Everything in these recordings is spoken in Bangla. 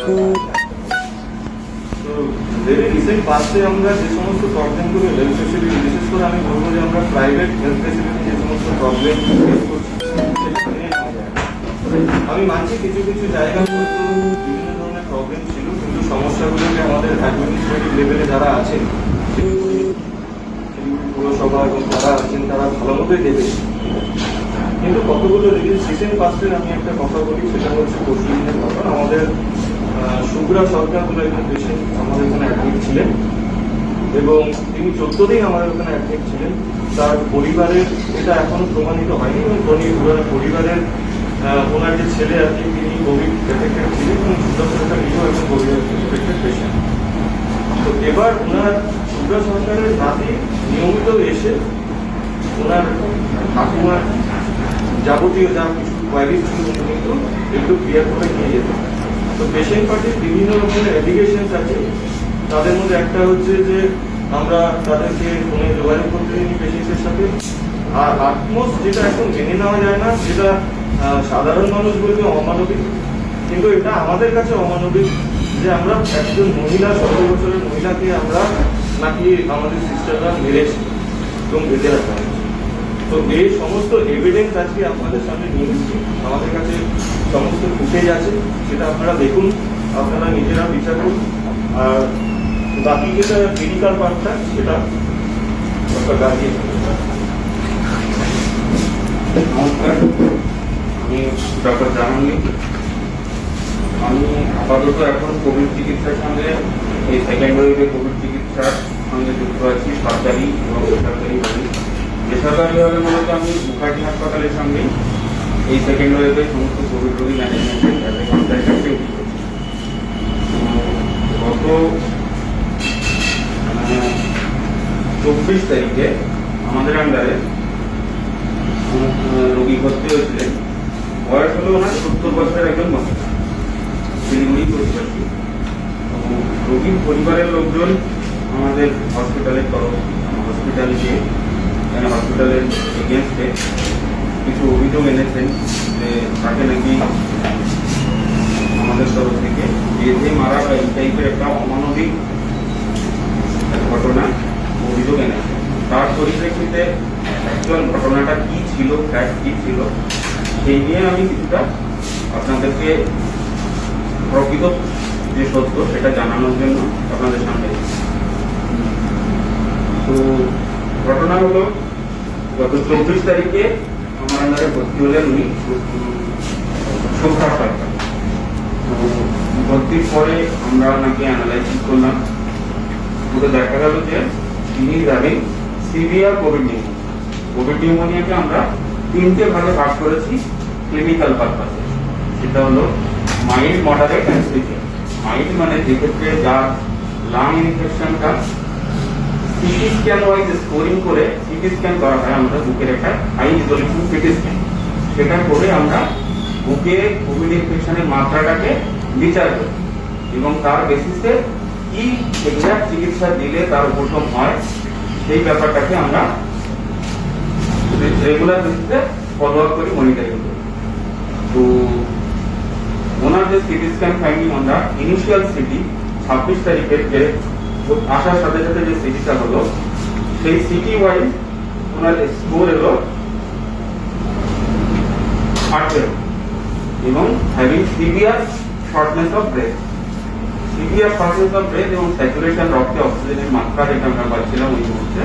তো রিসেন্ট পাস্টে আমরা যে সমস্ত প্রবলেমগুলো হেলথ ফেসিলিটি, বিশেষ করে আমি বলবো যে আমরা প্রাইভেট হেলথ ফেসিলিটি যে সমস্ত প্রবলেম ফেস করছি সেটা মেনে নেওয়া যায় না। আমি মানছি কিছু কিছু জায়গাগুলোতে বিভিন্ন ধরনের প্রবলেম ছিল, কিন্তু সমস্যাগুলোকে আমাদের অ্যাডমিনিস্ট্রেটিভ লেভেলে যারা আছেন, পুরসভা এবং যারা আছেন তারা ভালো মতোই দেখেছে। কিন্তু কতগুলো রিসেন্ট পাস্টের আমি একটা কথা বলি, সেটা হচ্ছে পরশুদিনের কথা। আমাদের সুব্রা সরকার বলে একজন পেশেন্ট আমাদের এখানে অ্যাডমিট ছিলেন এবং তিনি 14 দিন আমাদের ওখানে অ্যাডমিট ছিলেন। তার পরিবারের, এটা এখনো প্রমাণিত হয়নি, এবং পরিবারের ওনার যে ছেলে আর কি, তিনি কোভিড এফেক্টেড ছিলেন এবং সুব্রা সরকার নিজেও একজন কোভিড এফেক্টেড পেশেন্ট। তো এবার ওনার সুব্রা সরকারের নাতি নিয়মিত এসে ওনার ঠাকুমার যাবতীয় যা কিছু কোয়ারিজ ছিল কিন্তু একটু ক্লিয়ার করে নিয়ে যেত। তো পেশেন্ট পার্টির বিভিন্ন রকমের অ্যাপ্লিকেশনস আছে। তাদের মধ্যে একটা হচ্ছে যে আমরা তাদেরকে ফোনে যোগাযোগ করতে দিই পেশেন্টের সাথে। আর আটমোস্ট যেটা এখন মেনে নেওয়া যায় না, যেটা সাধারণ মানুষ বলবে অমানবিক, কিন্তু এটা আমাদের কাছে অমানবিক, যে আমরা একজন মহিলা, 17 বছরের মহিলাকে আমরা নাকি আমাদের সিস্টাররা মেরেছি এবং বেঁধে রাখা হয়েছে। তো এই সমস্ত এভিডেন্স আজকে আপনাদের সামনে নিয়ে এসেছি। আমাদের কাছে সমস্ত ফুটেজ আছে, সেটা আপনারা দেখুন, আপনারা নিজেরা বিচার করুন। আর বাকি যেটা মেডিকেল পার্টটা, সেটা ডক্টর গান্ধী। নমস্কার, আমি ডক্টর জাহাঙ্গীর। আমি আপাতত এখন কোভিড চিকিৎসার সঙ্গে, এই সেকেন্ড ওয়েভে কোভিড চিকিৎসার সঙ্গে যুক্ত আছি সরকারি এবং বেসরকারিভাবে। বেসরকারিভাবে মূলত আমি মুখার্জি হাসপাতালের সঙ্গে এই সেকেন্ড ওয়েভে সমস্ত কোভিড রোগী ম্যানেজমেন্টের কনসালটেন্সি ডিউটি করছি। গত 24 তারিখে আমাদের আন্ডারে রোগী ভর্তি হয়েছিলেন। বয়স হলো ওনার 70 বছরের একজন মহিলা, শিলিগুড়ি প্রতিবাসী। রোগীর পরিবারের লোকজন আমাদের হসপিটালের হসপিটালের এগেনস্টে কিছু অভিযোগ এনেছেন যে তাকে নাকি আমাদের তরফ থেকে বেঁধে মারা বা এই টাইপের একটা অমানবিক ঘটনা অভিযোগ এনেছে। তার পরিপ্রেক্ষিতে অ্যাকচুয়াল ঘটনাটা কি ছিল, ফ্যাক্ট কি ছিল, সেই নিয়ে আমি কিছুটা আপনাদেরকে প্রকৃত যে সত্য সেটা জানানোর জন্য আপনাদের সামনে। তো ঘটনা হলো, গত 24 তারিখে আমার আন্ডারে ভর্তি হলেন উনি সুব্রা সরকার। ভর্তির পরে আমরা ওনাকে অ্যানালাইসিস করলাম। ওটা দেখা গেল যে তিনি having severe COVID pneumonia. COVID নিউমোনিয়াকে আমরা 3টে ভাগে ভাগ করেছি ক্লিনিক্যাল পারপাসে। সেটা হলো mild, moderate and severe. Mild মানে যেক্ষেত্রে যার লাং ইনফেকশনটা সিটি স্ক্যান ওয়াইজ স্কোরিং করে সিটি স্ক্যান করা হয়, আমরা বুকের একটা হাই রিজলিউশন সিটি স্ক্যান, সেটা করে আমরা বুকে কোভিড ইনফেকশনের মাত্রাটাকে বিচার করি এবং তার বেসিসে কি এক্সাক্ট চিকিৎসা দিলে তার উপশম হয় সেই ব্যাপারটাকে আমরা রেগুলার বেসিসে ফলো আপ করি, মনিটরিং করি। তো ওনার যে সিটি স্ক্যান ফাইন্ডিং, আমরা ইনিশিয়াল সিটি 26 তারিখের যে আসার সাথে সাথে যে সিটিটা হলো, সেই সিটি ওয়াইজ ওনার স্কোর এলো 8 এবং having severe shortness of breadth. Severe shortness of breadth এবং স্যাচুরেশন রক্তে অক্সিজেনের মাত্রা যেটা আমরা পাচ্ছিলাম ওই মুহূর্তে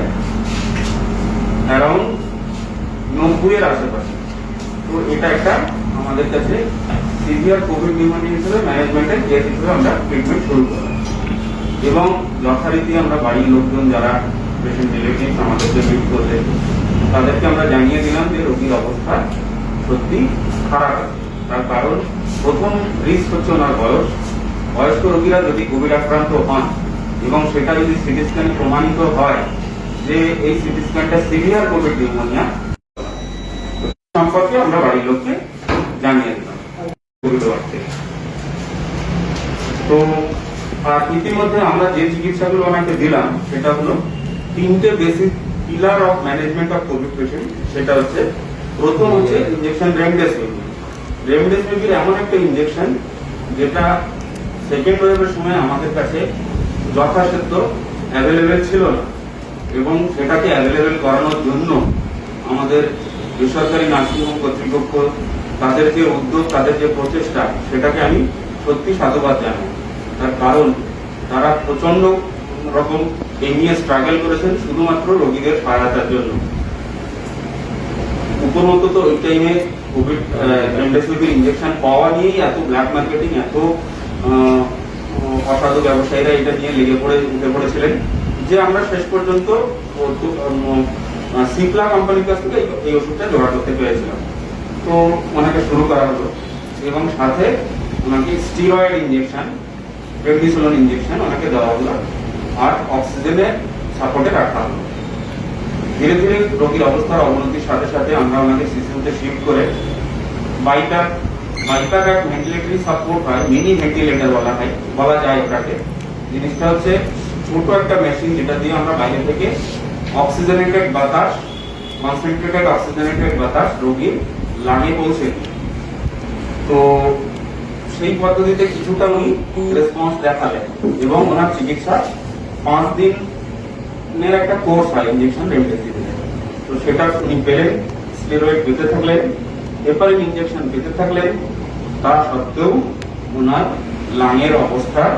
অ্যারাউন্ড 90 এর আশেপাশে। তো এটা একটা আমাদের কাছে সিভিয়ার কোভিড নিউমোনিয়া হিসেবে ম্যানেজমেন্টের কেস হিসেবে আমরা ট্রিটমেন্ট শুরু করলাম এবং যথারীতি আমরা বাড়ির লোকজন যারা পেশেন্ট রিলেটিভস আমাদেরকে মিট করলে তাদেরকে আমরা জানিয়ে দিলাম যে রোগীর অবস্থা সত্যি খারাপ আছে। তার কারণ প্রথম রিস্ক হচ্ছে ওনার বয়স। বয়স্ক রোগীরা যদি কোভিড আক্রান্ত হন এবং সেটা যদি সিটি স্ক্যানে প্রমাণিত হয় যে এই সিটি স্ক্যানটা সিভিয়ার কোভিড নিউমোনিয়া সম্পর্কে আমরা বাড়ির লোককে জানিয়ে দিলাম। তো ইতিমধ্যে আমরা যে চিকিৎসাগুলো ওনাকে দিলাম সেটা হলো 3টে basic pillar of management of Covid patient. সেটা হচ্ছে, প্রথম হচ্ছে ইনজেকশন রেমডেসিভির। রেমডেসিভির এমন একটা ইনজেকশন যেটা সেকেন্ড ওয়েভের সময় আমাদের কাছে যথাসাধ্য অ্যাভেলেবেল ছিল না, এবং সেটাকে অ্যাভেলেবেল করানোর জন্য আমাদের বেসরকারি নার্সিংহোম কর্তৃপক্ষ, তাদের যে উদ্যোগ, তাদের যে প্রচেষ্টা, সেটাকে আমি সত্যি সাধুবাদ জানাই। তার কারণ তারা প্রচন্ড রকম এই নিয়ে স্ট্রাগল করেছেন শুধুমাত্র রোগীদের সহায়তার জন্য। উপরন্ত তো ওই টাইমে কোভিড রেমডেসিভির ইঞ্জেকশন পাওয়া নিয়েই এত ব্ল্যাক মার্কেটিং, এত অসাধু ব্যবসায়ীরা এটা নিয়ে উঠে পড়েছিলেন, যে আমরা শেষ পর্যন্ত সিপ্লা কোম্পানির কাছ থেকে এই ওষুধটা জোগাড় করতে পেরেছিলাম। তো ওনাকে শুরু করা হলো, এবং সাথে ওনাকে স্টিরয়েড ইঞ্জেকশন, প্রেডনিসোলন ইঞ্জেকশন ওনাকে দেওয়া হলো, আর অক্সিজেনের সাপোর্টে রাখা হলো। ধীরে ধীরে রোগীর অবস্থার অবনতির সাথে সাথে আমরা ওনাকে সিসিউতে শিফট করে বাইপ্যাক এক ভেন্টিলেটরি সাপোর্ট হয়, মিনি ভেন্টিলেটর বলা যায় ওটাকে। জিনিসটা হচ্ছে ছোট একটা মেশিন, যেটা দিয়ে আমরা বাইরে থেকে অক্সিজেনেটেড বাতাস, কনসেন্ট্রেটেড অক্সিজেনেটেড বাতাস রোগীর লাঙে পৌঁছে দিই। তো সেই পদ্ধতিতে কিছুটা উনি রেসপন্স দেখালেন, এবং ওনার চিকিৎসা 5 দিনের একটা কোর্স হয় ইঞ্জেকশন রেমডেসিভির। তো সেটা উনি পেলেন, স্টেরয়েড পেতে থাকলেন, হেপারিন ইঞ্জেকশন পেতে থাকলেন। তা সত্ত্বেও ওনার লাঙের অবস্থার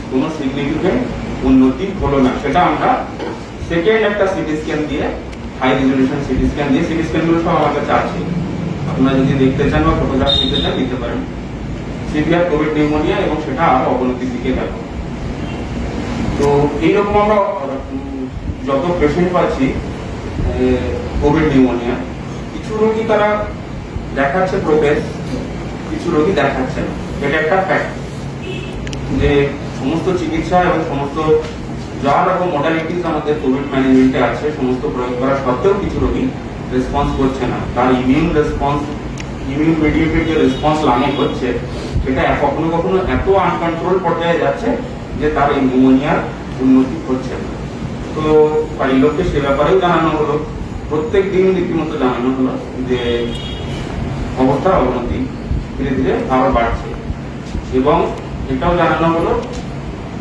কোনো সিগনিফিকেন্ট উন্নতি হলো না। সেটা আমরা সেকেন্ড একটা সিটি স্ক্যান দিয়ে, হাই রেজলিউশন সিটি স্ক্যান দিয়ে, সিটি স্ক্যানগুলো সব আমার কাছে আছে, আপনারা যদি দেখতে চান বা ফটোগ্রাফ নিতে চান নিতে পারেন। সিভিয়ার কোভিড নিউমোনিয়া, এবং সেটা আরো অবনতির দিকে গেল। তো এইরকম আমরা যত পেশেন্ট পাচ্ছি কোভিড নিউমোনিয়া, কিছু রোগী তারা দেখাচ্ছে প্রোগ্রেস, কিছু রোগী দেখাচ্ছে না। এটা একটা ফ্যাক্ট যে সমস্ত চিকিৎসা এবং সমস্ত যা রকম মডালিটিস আমাদের কোভিড ম্যানেজমেন্টে আছে, সমস্ত প্রয়োগ করা সত্ত্বেও কিছু রোগী রেসপন্স করছে না। তার ইমিউন মেডিয়েটেড যে রেসপন্স লাঙে হচ্ছে, সেটা কখনো কখনো এত আনকন্ট্রোল পর্যায়ে যাচ্ছে যে তার এই নিউমোনিয়ার উন্নতি হচ্ছে না। তো বাড়ির লোককে সে ব্যাপারেও জানানো হলো, প্রত্যেক দিন রীতিমতো জানানো হলো যে অবস্থার অবনতি ধীরে ধীরে আবার বাড়ছে, এবং এটাও জানানো হলো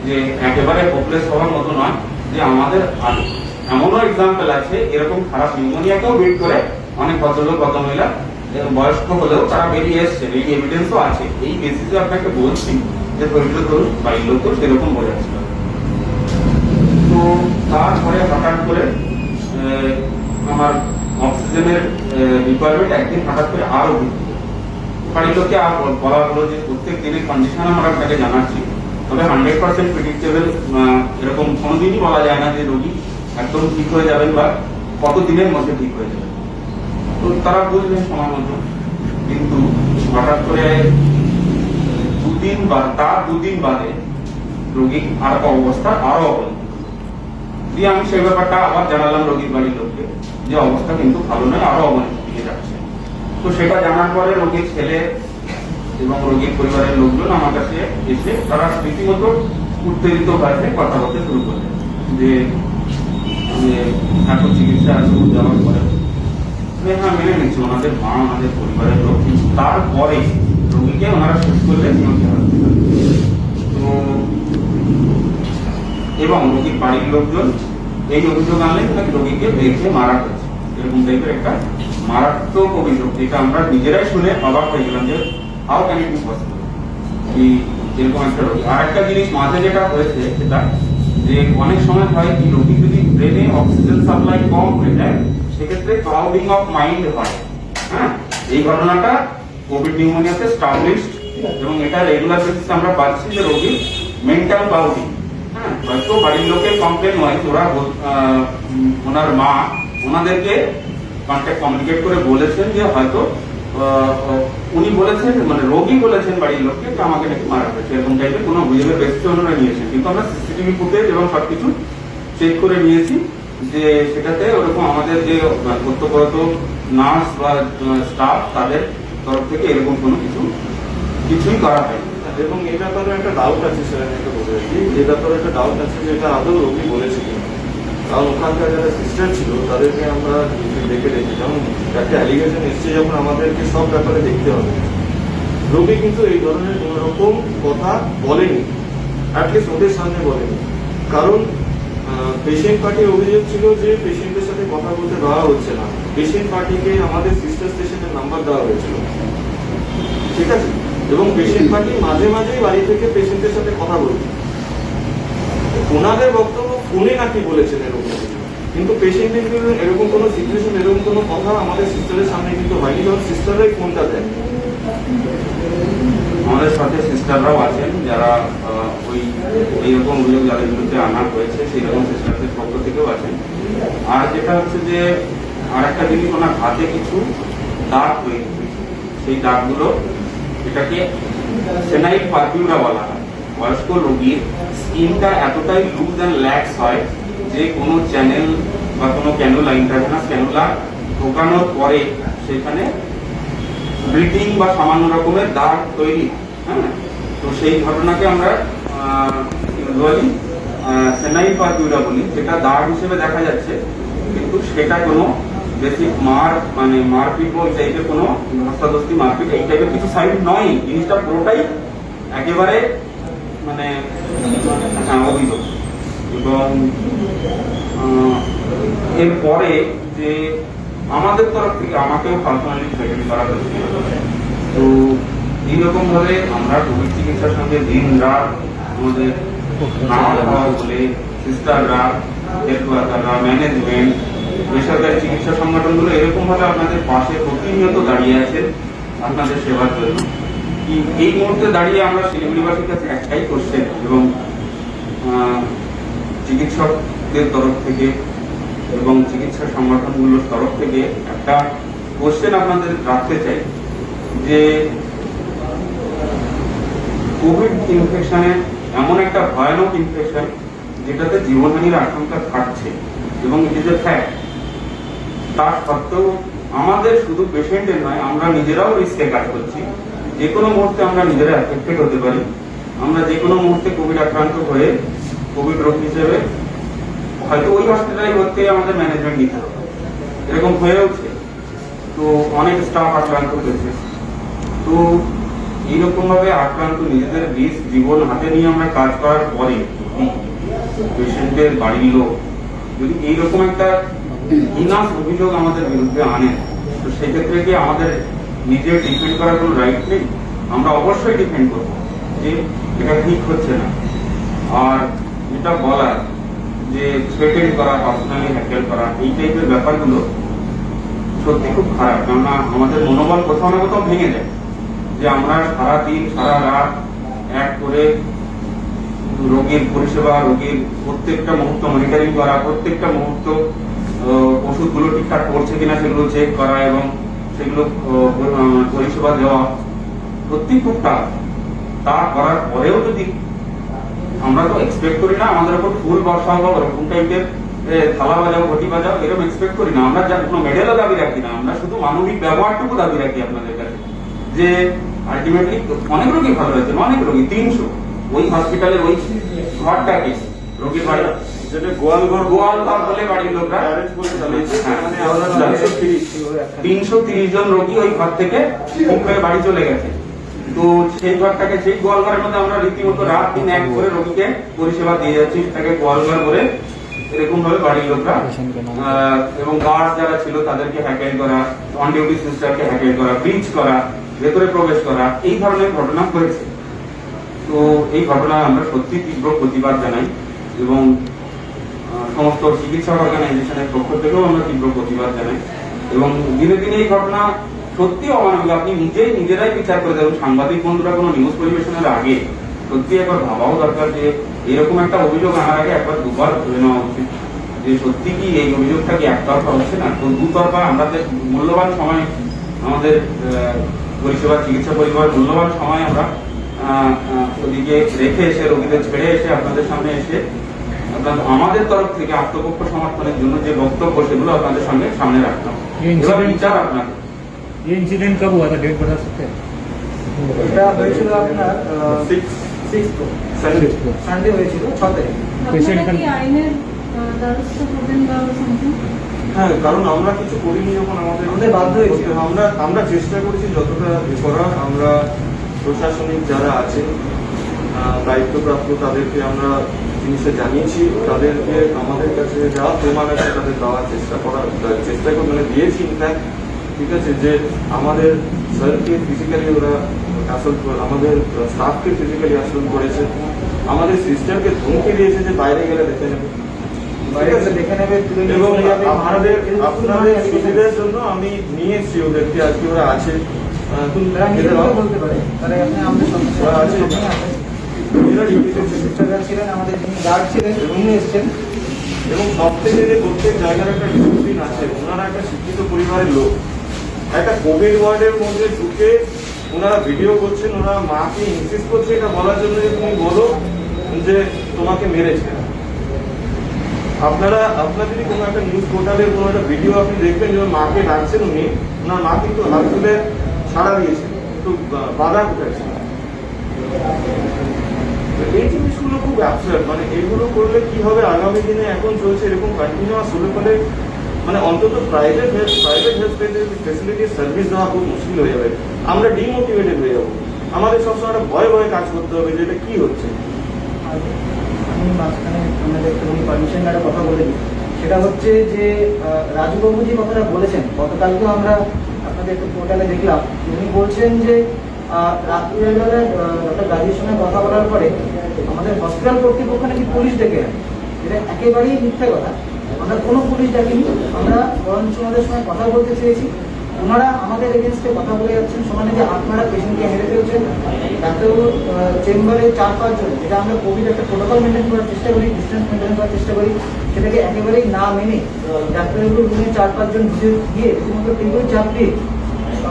যে একেবারে হোপলেস হওয়ার মতো নয়, যে আমাদের এমনও এক্সাম্পল আছে এরকম খারাপ নিউমোনিয়াকেও বিট করে অনেক ভদ্রলোক, ভদ্রমহিলা বয়স্ক হলেও তারা বেরিয়ে এসছে। এই এভিডেন্সও আছে। এই বেসিসে আপনাকে বলছি যে ধৈর্য ধরুন, বাড়ির লোকও সেরকম বোঝাচ্ছিল। তো তারপরে হঠাৎ করে আমার অক্সিজেনের রিকোয়ারমেন্ট একদিন হঠাৎ করে আরো বৃদ্ধি। বাড়ির লোককে আর বলা হলো যে প্রত্যেক দিনের কন্ডিশন আমরা আপনাকে জানাচ্ছি, তবে 100% প্রেডিক্টেবল এরকম কোনোদিনই বলা যায় না যে রোগী একদম ঠিক হয়ে যাবেন বা কত দিনের মধ্যে ঠিক হয়ে যাবে। তো তারা বুঝলেন সময় মতো, কিন্তু হঠাৎ করে দুদিন বাদে রোগীর আর অবস্থা আরো অবনতি দিয়ে আমি সেই ব্যাপারটা আবার জানালাম রোগীর বাড়ির লোককে যে অবস্থা কিন্তু ভালো নয়, আরো অবনতির দিকে যাচ্ছে। তো সেটা জানার পরে রোগীর ছেলে এবং রোগীর পরিবারের লোকজন আমার কাছে এসে তারা রীতিমতো উত্তেজিত হয়ে কথা বলতে শুরু করলেন যে এখন চিকিৎসা যাওয়ার পরে হ্যাঁ মেনে নিচ্ছে ওনাদের মা, ওনাদের পরিবারের লোক, কিন্তু তারপরে রোগীকে ওনারা শেষ করলেন। তো এবং রোগীর বাড়ির লোকজন এই অভিযোগ আনলেন নাকি রোগীকে দেখে মারা হয়েছে, এরকম টাইপের একটা মারাত্মক অভিযোগ, যেটা আমরা নিজেরাই শুনে অবাক হয়ে গেলাম যে how can it be possible কি এরকম একটা রোগী। আর একটা জিনিস মাঝে যেটা হয়েছে সেটা যে অনেক সময় হয় কি রোগী যদি ব্রেনে অক্সিজেন সাপ্লাই কম হয়ে যায়, সেক্ষেত্রে ক্লাউডিং অফ মাইন্ড হয়। হ্যাঁ, এই ঘটনাটা কোভিড নিউমোনিয়াতে স্টাবলিশড, এবং এটা রেগুলার বেসিসে আমরা পাচ্ছি যে রোগীর মেন্টাল ক্লাউডিং। হ্যাঁ, হয়তো বাড়ির লোকের কমপ্লেন হয়, ওরা ওনার মা ওনাদেরকে কমিউনিকেট করে বলেছেন যে হয়তো উনি বলেছেন, মানে রোগী বলেছেন বাড়ির লোককে যে আমাকে নাকি মারা হয়েছে, এরকম টাইপের কোনো অভিযোগের বেসিসে ওনারা নিয়েছেন। কিন্তু আমরা সিসিটিভি ফুটেজ এবং সবকিছু চেক করে নিয়েছি যে সেটাতে ওরকম আমাদের যে কর্তব্যরত নার্স বা স্টাফ তাদের তরফ থেকে এরকম কোনো কিছুই করা হয়নি। এবং এই ব্যাপারে একটা ডাউট আছে, সেটা আমি একটা বলে রাখি, এই ব্যাপারে একটা ডাউট আছে যে এটা আদৌ রোগী বলেছে কিনা। কারণ ওখানকার যারা সিস্টার ছিল তাদেরকে আমরা দেখে যেমন একটা অ্যালিগেশন এসছে, যখন আমাদেরকে সব ব্যাপারে দেখতে হবে। রোগী কিন্তু এই ধরনের কোন রকম কথা বলেনি, অ্যাটলিস্ট ওদের সামনে বলেনি। কারণ পেশেন্ট পার্টির অভিযোগ ছিল যে পেশেন্টের সাথে কথা বলতে দেওয়া হচ্ছে না। পেশেন্ট পার্টিকে আমাদের সিস্টার স্টেশনের নাম্বার দেওয়া হয়েছিল, ঠিক আছে, এবং পেশেন্ট পার্টি মাঝে মাঝেই বাড়ি থেকে পেশেন্টের সাথে কথা বলছে। ওনাদের বক্তব্য ফোনে নাকি বলেছেন এরকম, কিন্তু পেশেন্টের এরকম কোনো সিচুয়েশন, এরকম কোনো কথা আমাদের সিস্টারের সামনে কিন্তু হয়নি, কারণ সিস্টাররাই ফোনটা দেয়। আমাদের সাথে সিস্টাররাও আছেন যারা ওই এইরকম অভিযোগ যাদের বিরুদ্ধে আনা হয়েছে সেই রকম সিস্টারদের পক্ষ থেকেও আছেন। আর যেটা হচ্ছে যে আর একটা জিনিস, ওনার হাতে কিছু দাগ তৈরি হয়েছে, সেই দাগগুলো এটাকে সেনাইল পারফিউরা বলা হয়। বয়স্ক রোগীর স্কিনটা এতটাই লুজ অ্যান্ড ল্যাক্স হয় যে কোনো চ্যানেল বা কোনো ক্যানুলা, ইন্ট্রাভেনাস ক্যানুলা ঢোকানোর পরে সেখানে ব্লিডিং বা সামান্য রকমের দাগ তৈরি। হ্যাঁ, তো সেই ঘটনাকে আমরা সেনাইল পারফিউরা বলি, যেটা দাগ হিসেবে দেখা যাচ্ছে, কিন্তু সেটা কোনো বেসিক মারপিট বা টাইপের কোনো ধস্তাধস্তি মারপিট এই টাইপের কিছু সাইড নয়। জিনিসটা পুরোটাই একেবারে অভিযোগ। এবং এরপরে যে আমাদের তরফ থেকে আমাকেও পার্সোনালি থ্রেটেন করা হয়েছে। তো এইরকম ভাবে আমরা কোভিড চিকিৎসার সঙ্গে দিন রাত আমাদের নার্স হওয়া বলে সিস্টাররা, হেলথ ওয়ার্কাররা, ম্যানেজমেন্ট, বেসরকারি চিকিৎসা সংগঠনগুলো এরকম ভাবে আপনাদের পাশে প্রতিনিয়ত দাঁড়িয়ে আছে আপনাদের সেবার জন্য। এই মুহূর্তে দাঁড়িয়ে আমরা শিলিগুড়িবাসীর কাছে একটাই কোশ্চেন এবং চিকিৎসকদের তরফ থেকে এবং চিকিৎসা সংগঠনগুলোর তরফ থেকে একটা কোশ্চেন আপনাদের রাখতে চাই যে কোভিড ইনফেকশনে এমন একটা ভয়ানক ইনফেকশন যেটাতে জীবনহানির আশঙ্কা থাকছে এবং ইট ইজ এ ফ্যাক্ট। তার সত্ত্বেও আমাদের শুধু পেশেন্টের নয়, আমরা নিজেরাও রিস্কে কাজ করছি। যে কোনো মুহূর্তে আমরা নিজেরা এফেক্টেড হতে পারি। আমরা যে কোনো মুহূর্তে কোভিড আক্রান্ত হয়ে কোভিড রোগ হিসেবে হয়তো ওই হসপিটালে ভর্তি আমাদের ম্যানেজমেন্ট নিতে হবে, এরকম হয়েওছে। তো অনেক স্টাফ আক্রান্ত হয়েছে। তো এইরকম ভাবে আক্রান্ত নিজেদের জীবন হাতে নিয়ে আমরা কাজ করার পরে পেশেন্টের বাড়ির লোক যদি এইরকম একটা হিনাস অভিযোগ আমাদের বিরুদ্ধে আনে, তো সেক্ষেত্রে কি আমাদের নিজে ডিফেন্ড করার কোনো রাইট নেই? আমরা অবশ্যই ডিফেন্ড করবো যে এটা ঠিক হচ্ছে না। আর যেটা বলার যে থ্রেটেন করা, পার্সোনালি হ্যাকেল করা, এই টাইপের ব্যাপারগুলো সত্যি খুব খারাপ। কেননা আমাদের মনোবল কোথাও না কোথাও ভেঙে যায় যে আমরা সারাদিন সারা রাত এক করে রোগীর পরিষেবা, রোগীর প্রত্যেকটা মুহূর্ত মনিটরিং করা, প্রত্যেকটা মুহূর্ত ওষুধগুলো ঠিকঠাক করছে কিনা সেগুলো চেক করা এবং সেগুলো পরিষেবা দেওয়া সত্যি খুব টাফ। তা করার পরেও যদি আমরা তো এক্সপেক্ট করি না আমাদের উপর ফুল বর্ষা হলো, ওরকম টাইপের থালা বাজাও, ঘটি বাজাও, এরকম এক্সপেক্ট করি না। আমরা যার কোনো মেডেলও দাবি রাখি না, আমরা শুধু মানবিক ব্যবহারটুকু দাবি রাখি আপনাদের কাছে যে আলটিমেটলি অনেক রোগী ভালো হয়েছে, অনেক রোগী 300 ওই হসপিটালের ওই ঘরটাকে রোগীর বাড়ি যেটা গোয়ালঘর বলে বাড়ির লোকরা 330 জন রোগী ওই ঘর থেকে ঠিক হয়ে বাড়ি চলে গেছে। তো সেই ঘরটাকে, সেই গোয়ালঘরের মধ্যে আমরা রীতিমতো রাত দিন এক করে রোগীকে পরিষেবা দিয়ে যাচ্ছি, সেটাকে গোয়ালঘর করে এরকম ভাবে বাড়ির লোকরা এবং গার্ড যারা ছিল তাদেরকে হ্যাকেল করা, অন ডিউটি সিস্টারকে হ্যাকেল করা, ব্রিচ করা, ভেতরে প্রবেশ করা, এই ধরনের ঘটনা হয়েছে। তো এই ঘটনায় আমরা সত্যি তীব্র প্রতিবাদ জানাই এবং সমস্ত চিকিৎসা অর্গানাইজেশনের পক্ষ থেকেও আমরা তীব্র প্রতিবাদ জানাই। এবং দিনে দিনে এই ঘটনা সত্যি অমানবিক। আপনি নিজেরাই বিচার করে দেবেন। সাংবাদিক বন্ধুরা কোনো নিউজ পরিবেশনের আগে সত্যি একবার ভাবাও দরকার যে এরকম একটা অভিযোগ আনার আগে একবার দুবার ধরে নেওয়া উচিত যে সত্যি কি এই অভিযোগটা কি একতরফা হচ্ছে না। তো দুতরফা আমাদের মূল্যবান সময়, আমাদের পরিষেবা, চিকিৎসা পরিষেবার মূল্যবান সময় আমরা ওদিকে রেখে এসে, রোগীদের ছেড়ে এসে আপনাদের সামনে এসে আমাদের তরফ থেকে আত্মপক্ষ সমর্থনের জন্য যে বক্তব্য সেগুলো আপনাদের সামনে রাখতাম। বিচার আপনাদের ये इंसिडेंट कब हुआ था, डेट बता सकते हैं? এটা হয়েছিল আপনার 6 সানডে হয়েছিল 6 তারিখ। পেশেন্ট আপনারা কি আইনের দ্বারস্থ হবেন বা something? হ্যাঁ, কারণ আমরা কিছু করিনি যখন আমাদের আমাদের বাধ্য হয়েছে। আমরা চেষ্টা করেছি যতটা করার। আমরা প্রশাসনিক যারা আছেন দায়িত্বপ্রাপ্ত তাদেরকে আমরা জিনিসটা জানিয়েছি, তাদেরকে আমাদের কাছে যা প্রমাণ আছে তাদের দেওয়ার চেষ্টা করে মানে দিয়েছি ইনফ্যাক্ট। ঠিক আছে, যে আমাদের স্যারকে ফিজিক্যালি ওরা আমাদের স্টাফকে ফিজিক্যালি অ্যাসল্ট করেছে, আমাদের সিস্টারকে ধমকি দিয়েছে যে বাইরে গেলে দেখে নেবে, বাইরে এসে দেখে নেবে, তুলে নিয়ে এবং চলে যাবে। আপনাদের সুবিধার জন্য আমি নিয়ে এসেছি ওদেরকে, আর কি ওরা আছে তারা নিজের কথা বলতে পারে, তারা এখানে আমাদের সঙ্গে ওরা আছে। আছেন। এরা ডিউটিতে ছিল। সিস্টাররা ছিলেন, আমাদের যিনি গার্ড ছিলেন উনি এসছেন। এবং সব থেকে যে প্রত্যেক জায়গার একটা ডিসিপ্লিন আছে, ওনারা একটা শিক্ষিত পরিবারের লোক, একটা কোভিড ওয়ার্ডের মধ্যে ঢুকে ওনারা ভিডিও করছেন, ওনারা মাকে ইনসিস্ট করছে এটা বলার জন্য যে তুমি বলো যে তোমাকে মেরেছে। আপনারা যদি কোনো একটা নিউজ পোর্টালের কোনো একটা ভিডিও আপনি দেখবেন যে মাকে ডাকছেন উনি, ওনার মা কিন্তু হাত তুলে সাড়া দিয়েছেন, একটু বাধা কোথায়। এই জিনিসগুলো খুব অ্যাবসার্ড, মানে এগুলো করলে কি হবে আগামী দিনে, এখন চলছে এরকম কন্টিনিউয়াস হলে পরে মানে অন্তত প্রাইভেট হেলথ ফেসিলিটির সার্ভিস দেওয়া খুব মুশকিল হয়ে যাবে, আমরা ডিমোটিভেটেড হয়ে যাবো, আমাদের সবসময় একটা ভয়ে ভয়ে কাজ করতে হবে যে এটা কি হচ্ছে। আমি মাঝখানে আপনাদের একটু পারমিশন একটা কথা বলে দিই, সেটা হচ্ছে যে রাজুবাবু যে কথাটা বলেছেন, গতকালকেও আমরা আপনাদের একটু পোর্টালে দেখলাম, উনি বলছেন যে রাত্রিবেলায় ডক্টর গাজীর সঙ্গে কথা বলার পরে আমাদের হসপিটাল কর্তৃপক্ষ নাকি পুলিশ ডেকে নেয়। এটা একেবারেই মিথ্যে কথা, আমরা কোনো পুলিশ ডাকিনি, আমরা বরঞ্চ ওনাদের সঙ্গে কথা বলতে চেয়েছি। ওনারা আমাদের এগেনস্টে কথা বলে যাচ্ছেন সমানে যে আপনারা পেশেন্টকে মেরে ফেলছেন। ডাক্তারবাবুর চেম্বারে 4-5 জন, যেটা আমরা কোভিড একটা প্রোটোকল মেনটেন করার চেষ্টা করি, ডিস্টেন্স মেনটেন করার চেষ্টা করি, সেটাকে একেবারেই না মেনে ডাক্তারবাবুর রুমে 4-5 জন ঢুকে গিয়ে রীতিমতো টেবিল চাপ দিয়ে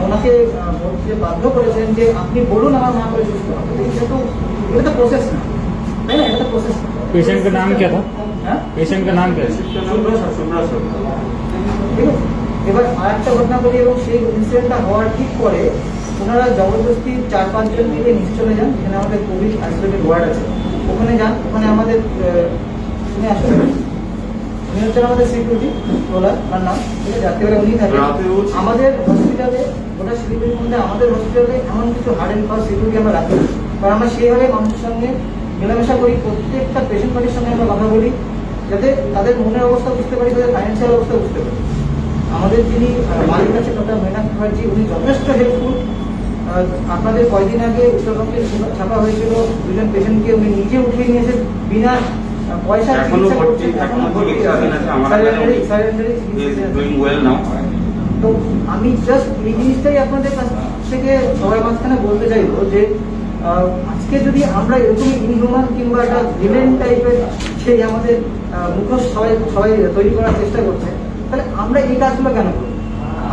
ওনাকে বলতে বাধ্য করেছেন যে আপনি বলুন আমার মা করে সুস্থ হবে। এটা তো প্রসেস না, তাই না? এটা তো প্রসেস না। पेशेंट का नाम क्या था? হ্যাঁ, पेशेंट का नाम क्या है? শুভ্রা সরকার। ঠিক আছে। এবার আর একটা ঘটনা বলি, এবং সেই ইনসিডেন্টটা হওয়ার ঠিক পরে ওনারা জবরদস্তি 4-5 জন মিলে নিচে চলে যান, যেখানে আমাদের কোভিড আইসোলেটেড ওয়ার্ড আছে, ওখানে যান। ওখানে আমাদের উনি আসলে উনি হচ্ছেন আমাদের সিকিউরিটি রোলার, তার নাম, ঠিক আছে, রাত্রিবেলা উনি থাকেন আমাদের হসপিটালে। ওটা শিলিগুড়ির মধ্যে আমাদের হসপিটালে এমন কিছু হার্ড অ্যান্ড ফাস্ট সিকিউরিটি আমরা রাখি, কারণ আমরা সেইভাবে মানুষের সঙ্গে মেলামেশা করি, প্রত্যেকটা পেশেন্ট পার্টির সঙ্গে আমরা কথা বলি, যাতে তাদের মনের অবস্থা বুঝতে পারি, তাদের ফাইন্যান্সিয়াল অবস্থা বুঝতে পারি। আমাদের যিনি মালিক আছে ডক্টর মীনাক মুখার্জি, উনি যথেষ্ট হেল্পফুল। আপনাদের কয়েকদিন আগে উত্তরবঙ্গে ছাপা হয়েছিল, 2 জন পেশেন্টকে উনি নিজে উঠিয়ে নিয়েছেন বিনা পয়সা এখনো ভর্তি, এখনো চিকিৎসাধীন আছে, আমার ডুইং ওয়েল নাও। তো আমি জাস্ট এই জিনিসটাই আপনাদের কাছ থেকে সবাই মাঝখানে বলতে চাইবো যে আজকে যদি আমরা এরকম ইনহিউম্যান কিংবা একটা ভিলেন টাইপের সেই আমাদের মুখোশ সবাই তৈরি করার চেষ্টা করছে, তাহলে আমরা এই কাজগুলো কেন করবো?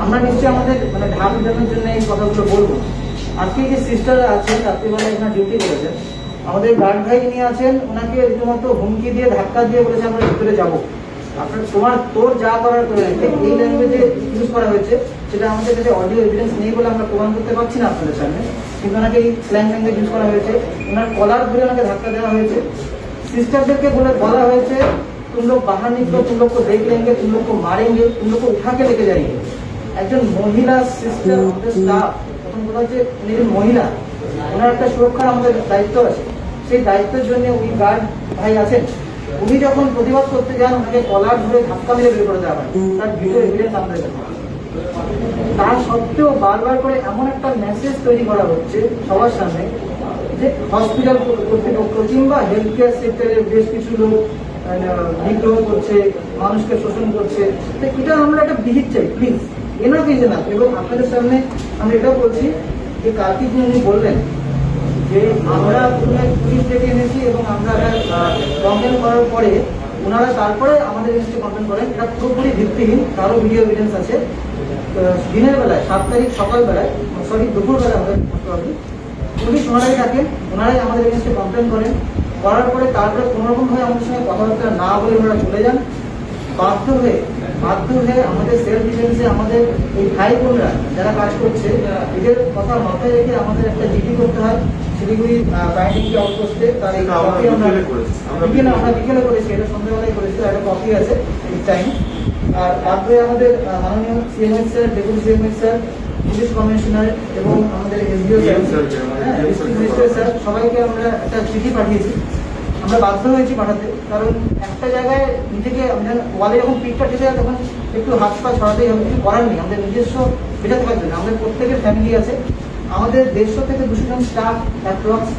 আমরা নিশ্চয়ই আমাদের মানে ঢাক দেওয়ার জন্য এই কথাগুলো বলবো। আজকে যে সিস্টাররা আছেন রাত্রিবেলা এখানে ডিউটি করেছেন, আমাদের গার্ড ভাই নিয়ে আছেন, ওনাকে রীতিমতো হুমকি দিয়ে ধাক্কা দিয়ে বলেছে আমরা ভিতরে যাবো, আপনার তোর যা করার করে। এই ল্যাঙ্গুয়েজে ইউজ করা হয়েছে, সেটা আমাদের কাছে অডিও এভিডেন্স নেই বলে আমরা প্রমাণ করতে পারছি না আপনাদের সামনে, কিন্তু ওনাকে এই স্ল্যাং ল্যাঙ্গুয়েজ ইউজ করা হয়েছে। ওনার কলার ধরে ওনাকে ধাক্কা দেওয়া হয়েছে। সিস্টারদেরকে বলা হয়েছে तुम लोग बाहर निकलो, तुम लोग को देख लेंगे, तुम लोग को मारेंगे, तुम लोग को उठा के लेके जाएंगे। একজন মহিলা সিস্টার আমাদের স্টাফ, প্রথম কথা হচ্ছে উনি মহিলা, ওনার একটা সুরক্ষার আমাদের দায়িত্ব আছে, সেই দায়িত্বের জন্য উনি গার্ড ভাই আছেন। উনি যখন প্রতিবাদ করতে যান, ওনাকে কলার ধরে ধাক্কা মেরে বের করে দেওয়া হয়, তার ভিডিও এভিডেন্স আমাদের কাছে। তার সত্ত্বেও বারবার করে এমন একটা মেসেজ তৈরি করা হচ্ছে সবার সামনে যে হসপিটাল কর্তৃপক্ষ কিংবা হেলথ কেয়ার সেক্টরের বেশ কিছু লোক বিদ্রোহ করছে, মানুষকে শোষণ করছে। তো এটা আমরা একটা বিহিত চাই, প্লিজ এনাফ ইজ এনাফ। এবং আপনাদের সামনে আমি এটাও বলছি যে কার্তিক উনি বললেন যে আমরা পুলিশ ডেকে এনেছি এবং আমরা কমপ্লেন করার পরে ওনারা তারপরে আমাদের এগেন্সটে কমপ্লেন করেন, এটা পুরোপুরি ভিত্তিহীন। তারও ভিডিও এভিডেন্স আছে। দিনের বেলায় 7 তারিখ সকালবেলায়, দুপুরবেলায় আমাদের পুলিশ ওনারাই থাকেন, ওনারাই আমাদের এগেন্সটে কমপ্লেন করেন। করার পরে তারপরে কোনোরকমভাবে আমাদের সঙ্গে কথাবার্তা না বলে ওনারা চলে যান। বাধ্য হয়ে আমাদের সেলফ ডিফেন্সে আমাদের এই ভাই বোনরা যারা কাজ করছে, এদের কথা মাথায় রেখে আমাদের একটা জিডি করতে হয় শিলিগুড়ি বাইন্ডিং আউটপোস্টে। তার এই কপি আমরা বিকেলে করেছি, এটা সন্ধ্যাবেলায় করেছি, একটা কপি আছে এই টাইম। আর তারপরে আমাদের মাননীয় CMS sir, deputy CMS sir, police commissioner এবং আমাদের এসডিও DM স্যারকে, আমাদের DM স্যারকে স্যার সবাইকে আমরা একটা চিঠি পাঠিয়েছি। আমরা বাধ্য হয়েছি পাঠাতে, কারণ একটা জায়গায় নিজেকে ওয়ালে যখন পিঠটা ঠেকে যায় তখন একটু হাত পা ছড়াতেই হবে, কিছু করার নেই। আমাদের নিজস্ব বেঁচে থাকার জন্য আমাদের প্রত্যেকের ফ্যামিলি আছে। আমাদের 150 থেকে 200 জন স্টাফ অ্যাপ্রক্স,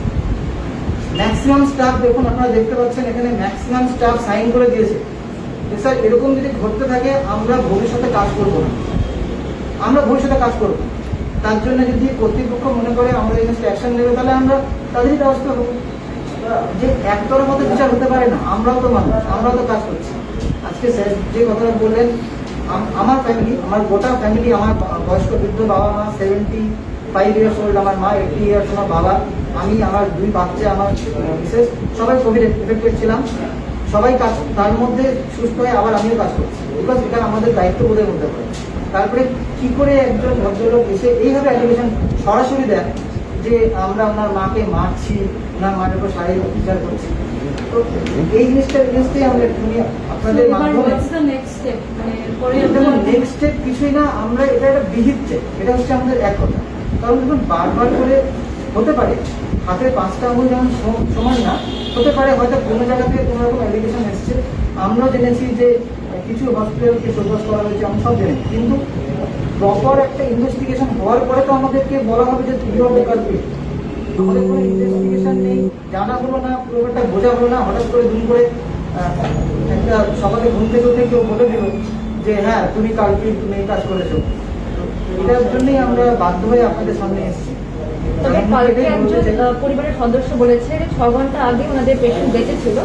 ম্যাক্সিমাম স্টাফ দেখুন, আপনারা দেখতে পাচ্ছেন এখানে ম্যাক্সিমাম স্টাফ সাইন করে দিয়েছে যে স্যার এরকম যদি ঘটতে থাকে আমরা ভবিষ্যতে কাজ করবো না, আমরা ভবিষ্যতে কাজ করবো। তার জন্য যদি কর্তৃপক্ষ মনে করে আমরা এগেন্স্ট অ্যাকশন নেবে, তাহলে আমরা তাদেরই ব্যবস্থা করবো। যে একতরফা তো বিচার হতে পারে না, আমরাও তো মানুষ, আমরাও তো কাজ করছি। আজকে স্যার যে কথাটা বললেন, আমার ফ্যামিলি, আমার গোটা ফ্যামিলি, আমার বয়স্ক বৃদ্ধ বাবা মা, 75 ইয়ার্স ওল্ড আমার মা, 80 ইয়ার্স আমার বাবা, আমি, আমার 2 বাচ্চা, আমার মিসেস, সবাই কোভিড এফেক্টেড ছিলাম। সবাই কাজ, তার মধ্যে সুস্থ হয়ে আবার আমিও কাজ করছি, বিকজ এটা আমাদের দায়িত্ববোধের মধ্যে পড়ে। তারপরে কি করে একজন ভদ্রলোক এসে এইভাবে অ্যালিগেশন সরাসরি দেন যে আমরা ওনার মাকে মারছি, ওনার মায়ের উপর শারীরিক অত্যাচার করছি, তো এই জিনিসটা এগেন্স্টে আমরা একটুখানি আপনাদের মাধ্যমে নেক্সট স্টেপ, মানে পরে দেখুন নেক্সট স্টেপ কিছুই না, আমরা এটা একটা বিহিত স্টেপ, এটা হচ্ছে আমাদের এক কথা। কারণ দেখুন বারবার করে হতে পারে, হাতের 5টা আঙুল যেমন সমান না, হতে পারে হয়তো কোনো জায়গা থেকে কোনো রকম অ্যালিগেশন এসছে। আমরাও জেনেছি যে কিছু হসপিটালকে শোকজ করা হয়েছে, আমি সব জেনেছি, কিন্তু প্রপার একটা ইনভেস্টিগেশন হওয়ার পরে তো আমাদেরকে বলা হবে যে তুই বেকার তুই। আমাদের কোনো ইনভেস্টিগেশন নেই, জানা হলো না, পুরোটা বোঝা হলো না, হঠাৎ করে দুম করে একটা সকালে ঘুম থেকে উঠে কেউ বলে দিল যে হ্যাঁ তুমি কালকে তুমি এই কাজ করেছো। তো এটার জন্যই আমরা বাধ্য হয়ে আপনাদের সামনে এসেছি। তবে কালকে একজন পরিবারের সদস্য বলেছে যে 6 ঘন্টা আগে ওনাদের পেশেন্ট বেঁচে ছিল।